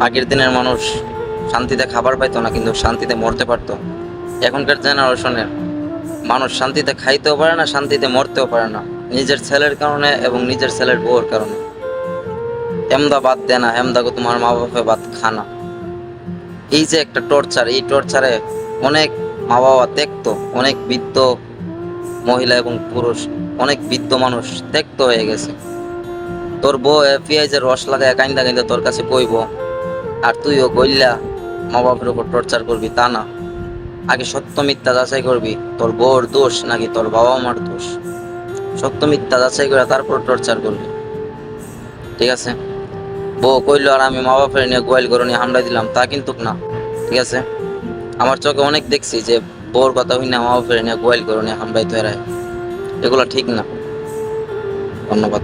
আগের দিনের মানুষ শান্তিতে খাবার পাইতো না, কিন্তু শান্তিতে মরতে পারতো। এখনকার জেনারেশনের মানুষ শান্তিতে খাইতেও পারে না, শান্তিতে মরতেও পারে না, নিজের ছেলের কারণে এবং নিজের ছেলের বউর কারণে। এমদা বাদ দে না, এমদাকে তোমার মা বাপে বাদ খানা। এই যে একটা টর্চার, এই টর্চারে অনেক মা বাবা ত্যক্ত, অনেক বৃদ্ধ মহিলা এবং পুরুষ, অনেক বৃদ্ধ মানুষ ত্যক্ত হয়ে গেছে। তোর বউ পেঁয়াজের রস লাগায় কাইন্দা কাইন্দা তোর কাছে কইব, আর তুইও গইল্লা মা বাপের উপর টর্চার করবি, তা না। আগে সত্য মিথ্যা যাচাই করবি, তোর বউর দোষ নাকি তোর বাবা মার দোষ। সত্য মিথ্যা যাচাই করে তারপর টর্চার করবি, ঠিক আছে? বউ কইলো আর আমি মা বাপের নিয়ে গোয়াল করে নিয়ে হামলা দিলাম, তা কিন্তু না, ঠিক আছে? আমার চোখে অনেক দেখছি যে বউর কথা হই না মা বাপের নিয়ে গোয়াল করে নিয়ে হামলাইতে হয়, এগুলো ঠিক না। ধন্যবাদ।